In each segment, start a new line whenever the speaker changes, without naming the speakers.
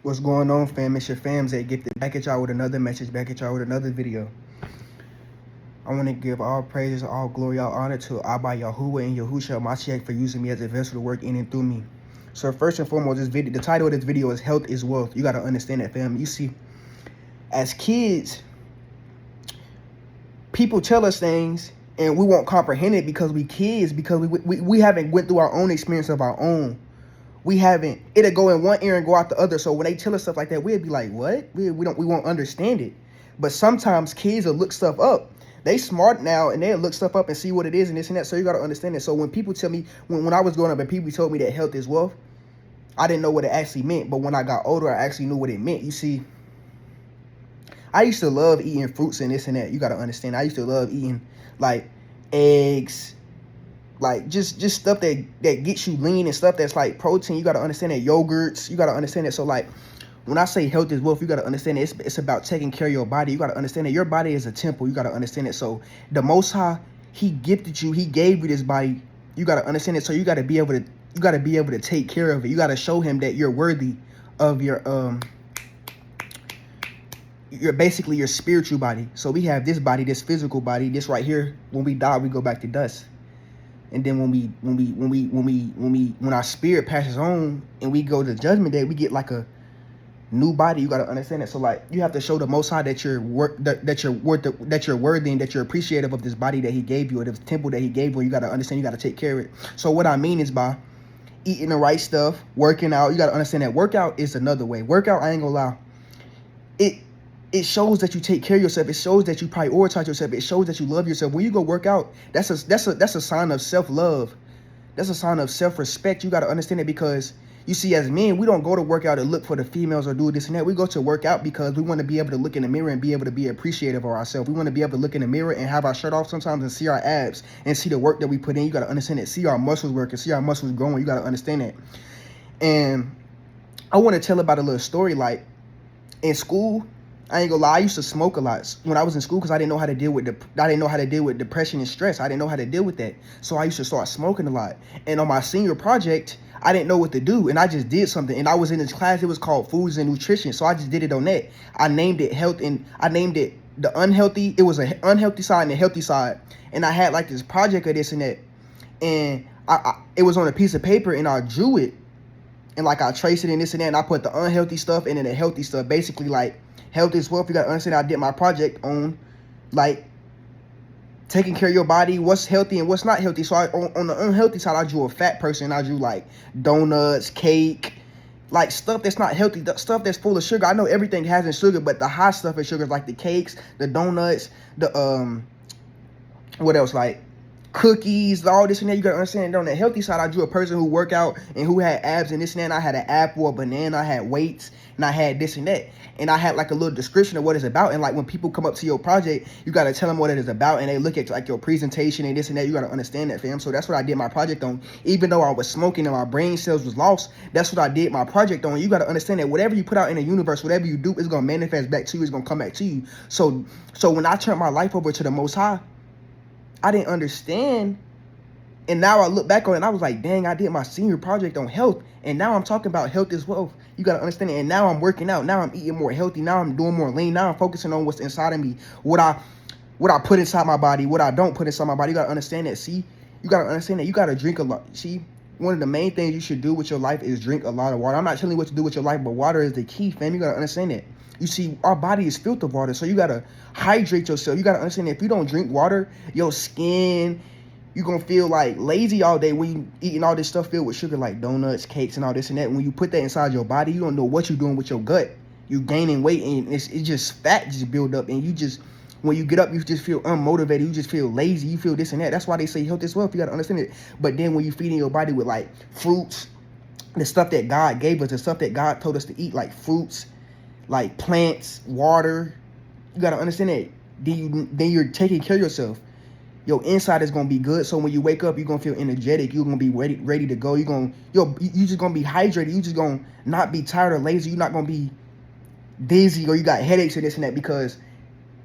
What's going on, fam? It's your fam, Zay Gifted, back at y'all with another message, back at y'all with another video. I want to give all praises, all glory, all honor to Abba Yahuwah and Yahushua Mashiach for using me as a vessel to work in and through me. So first and foremost, the title of this video is Health is Wealth. You got to understand that, fam. You see, as kids, people tell us things and we won't comprehend it because we kids, because we haven't went through our own experience of our own. It'll go in one ear and go out the other. So when they tell us stuff like that, we'll be like, what? We won't understand it. But sometimes kids will look stuff up. They smart now and they'll look stuff up and see what it is and this and that. So you got to understand it. So when people tell me, when I was growing up and people told me that health is wealth, I didn't know what it actually meant. But when I got older, I actually knew what it meant. You see, I used to love eating fruits and this and that. You got to understand. I used to love eating like eggs, like just stuff that gets you lean and stuff that's like protein. You got to understand that. Yogurts, you got to understand that. So like when I say health is wealth, you got to understand that it's about taking care of your body. You got to understand that your body is a temple. You got to understand it. So the Most High, he gifted you, he gave you this body. You got to understand it. So you got to be able to take care of it. You got to show him that you're worthy of your basically your spiritual body. So we have this body, this physical body, this right here. When we die, we go back to dust. And then when our spirit passes on and we go to judgment day, we get like a new body. You got to understand it. So like you have to show the Most High that you're worthy and that you're appreciative of this body that he gave you, or this temple that he gave you. You got to understand, you got to take care of it. So what I mean is by eating the right stuff, working out. You got to understand that workout is another way. Workout, I ain't gonna lie, it shows that you take care of yourself. It shows that you prioritize yourself. It shows that you love yourself. When you go work out, that's a sign of self-love. That's a sign of self-respect. You got to understand it, because you see, as men, we don't go to work out and look for the females or do this and that. We go to work out because we want to be able to look in the mirror and be able to be appreciative of ourselves. We want to be able to look in the mirror and have our shirt off sometimes and see our abs and see the work that we put in. You got to understand it. See our muscles work and see our muscles growing. You got to understand it. And I want to tell about a little story. Like in school, I ain't gonna lie, I used to smoke a lot when I was in school because I didn't know how to deal with depression and stress. I didn't know how to deal with that. So I used to start smoking a lot. And on my senior project, I didn't know what to do, and I just did something. And I was in this class, it was called Foods and Nutrition. So I just did it on that. I named it health, and I named it the unhealthy. It was an unhealthy side and a healthy side. And I had like this project of this and that. And it was on a piece of paper, and I drew it. And like I traced it and this and that, and I put the unhealthy stuff and then the healthy stuff. Basically like health is wealth. You got to understand, I did my project on like taking care of your body, what's healthy and what's not healthy. So on the unhealthy side, I drew a fat person. I drew like donuts, cake, like stuff that's not healthy, stuff that's full of sugar. I know everything has in sugar, but the high stuff is sugar, like the cakes, the donuts, the what else, like cookies, all this and that. You gotta understand, on the healthy side, I drew a person who worked out and who had abs and this and that. And I had an apple, a banana, I had weights, and I had this and that. And I had like a little description of what it's about. And like when people come up to your project, you gotta tell them what it is about, and they look at like your presentation and this and that. You gotta understand that, fam. So that's what I did my project on. Even though I was smoking and my brain cells was lost, that's what I did my project on. You gotta understand that whatever you put out in the universe, whatever you do, is gonna manifest back to you. It's gonna come back to you. So when I turned my life over to the Most High, I didn't understand. And now I look back on it and I was like, dang, I did my senior project on health. And now I'm talking about health is wealth. You got to understand it. And now I'm working out. Now I'm eating more healthy. Now I'm doing more lean. Now I'm focusing on what's inside of me. What I put inside my body. What I don't put inside my body. You got to understand that. See, you got to understand that. You got to drink a lot. See, one of the main things you should do with your life is drink a lot of water. I'm not telling you what to do with your life, but water is the key, fam. You got to understand that. You see, our body is filled with water, so you got to hydrate yourself. You got to understand that if you don't drink water, your skin, you're going to feel like lazy all day when you eating all this stuff filled with sugar like donuts, cakes, and all this and that. When you put that inside your body, you don't know what you're doing with your gut. You're gaining weight, and it's just fat just build up, and you just, when you get up, you just feel unmotivated. You just feel lazy. You feel this and that. That's why they say health is wealth. You got to understand it. But then when you feeding your body with like fruits, the stuff that God gave us, the stuff that God told us to eat, like fruits, like plants, water, you got to understand that. Then you're taking care of yourself. Your inside is going to be good. So when you wake up, you're going to feel energetic. You're going to be ready to go. You just going to be hydrated. You just going to not be tired or lazy. You're not going to be dizzy or you got headaches or this and that, because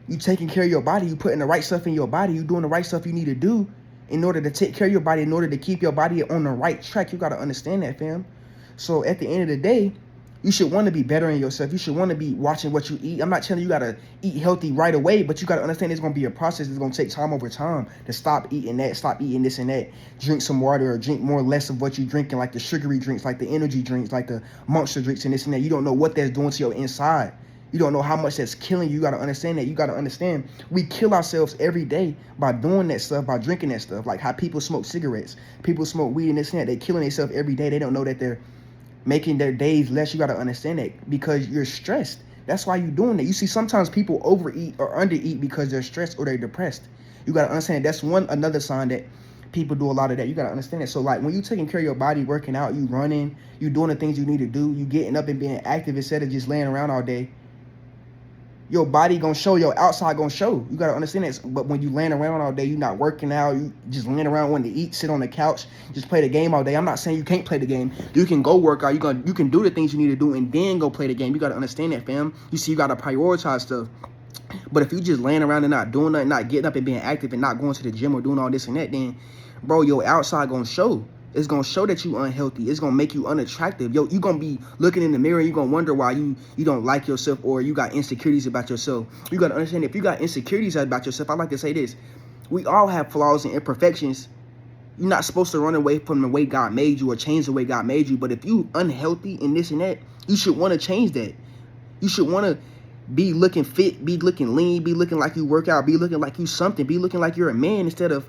you taking care of your body. You putting the right stuff in your body. You doing the right stuff you need to do in order to take care of your body, in order to keep your body on the right track. You got to understand that, fam. So at the end of the day, You should want to be better in yourself. You should want to be watching what you eat. I'm not telling you, you got to eat healthy right away, but you got to understand it's going to be a process. It's going to take time over time to stop eating that, stop eating this and that. Drink some water or drink more less of what you're drinking, like the sugary drinks, like the energy drinks, like the Monster drinks and this and that. You don't know what that's doing to your inside. You don't know how much that's killing you. You got to understand that. You got to understand we kill ourselves every day by doing that stuff, by drinking that stuff. Like how people smoke cigarettes, people smoke weed and this and that. They're killing themselves every day. They don't know that they're making their days less. You got to understand that because you're stressed. That's why you're doing that. You see, sometimes people overeat or undereat because they're stressed or they're depressed. You got to understand that's another sign that people do a lot of that. You got to understand that. So like when you taking care of your body, working out, you running, you doing the things you need to do, you getting up and being active instead of just laying around all day, your body gonna show, your outside gonna show. You gotta understand that. But when you laying around all day, you not working out, you just laying around wanting to eat, sit on the couch, just play the game all day. I'm not saying you can't play the game. You can go work out, you can do the things you need to do and then go play the game. You gotta understand that, fam. You see, you gotta prioritize stuff. But if you just laying around and not doing nothing, not getting up and being active and not going to the gym or doing all this and that, then bro, your outside gonna show. It's gonna show that you unhealthy. It's gonna make you unattractive. Yo, you gonna be looking in the mirror and you gonna wonder why you don't like yourself or you got insecurities about yourself. You gotta understand, if you got insecurities about yourself, I like to say this. We all have flaws and imperfections. You're not supposed to run away from the way God made you or change the way God made you. But if you unhealthy and this and that, you should want to change that. You should want to be looking fit, be looking lean, be looking like you work out, be looking like you something, be looking like you're a man instead of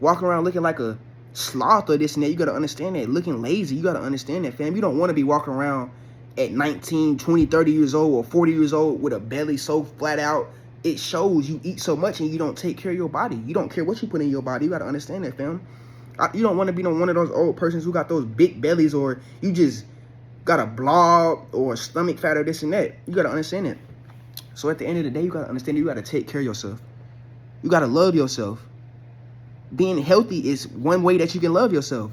walking around looking like a sloth or this and that. You got to understand that. Looking lazy, you got to understand that, fam. You don't want to be walking around at 19, 20, 30 years old or 40 years old with a belly so flat out. It shows you eat so much and you don't take care of your body. You don't care what you put in your body. You got to understand that, fam. You don't want to be one of those old persons who got those big bellies or you just got a blob or a stomach fat or this and that. You got to understand it. So at the end of the day, you got to understand that you got to take care of yourself. You got to love yourself. Being healthy is one way that you can love yourself.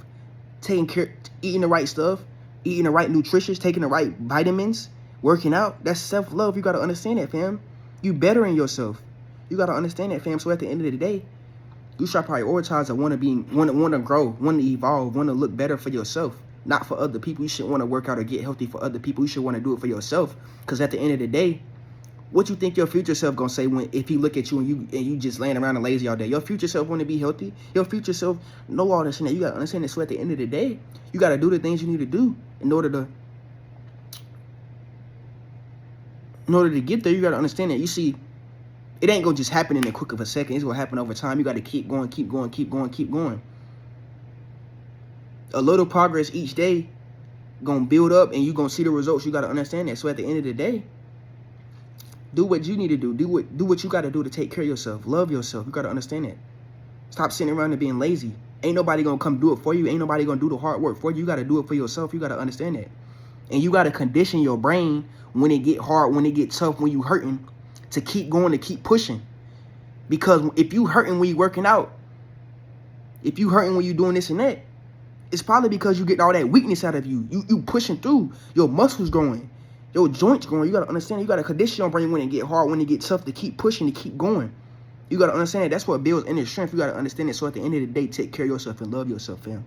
Taking care, eating the right stuff, eating the right nutrition, taking the right vitamins, working out. That's self-love. You got to understand that, fam. You bettering yourself. You got to understand that, fam. So at the end of the day, you should prioritize and want to grow, want to evolve, want to look better for yourself, not for other people. You should want to work out or get healthy for other people. You should want to do it for yourself. Because at the end of the day, what you think your future self gonna say if he look at you and you just laying around and lazy all day? Your future self want to be healthy. Your future self know all this and that. You gotta understand this. So at the end of the day, you gotta do the things you need to do in order to get there. You gotta understand that. You see, it ain't gonna just happen in a quick of a second. It's gonna happen over time. You gotta keep going, keep going, keep going, keep going. A little progress each day gonna build up, and you gonna see the results. You gotta understand that. So at the end of the day, do what you need to do. Do what you got to do to take care of yourself. Love yourself. You got to understand that. Stop sitting around and being lazy. Ain't nobody going to come do it for you. Ain't nobody going to do the hard work for you. You got to do it for yourself. You got to understand that. And you got to condition your brain when it get hard, when it get tough, when you hurting, to keep going, to keep pushing. Because if you hurting when you working out, if you hurting when you doing this and that, it's probably because you get all that weakness out of you. You pushing through. Your muscles growing. Your joints growing. You got to understand. You got to condition your brain when it get hard, when it get tough, to keep pushing, to keep going. You got to understand that. That's what builds inner strength. You got to understand it. So at the end of the day, take care of yourself and love yourself, fam.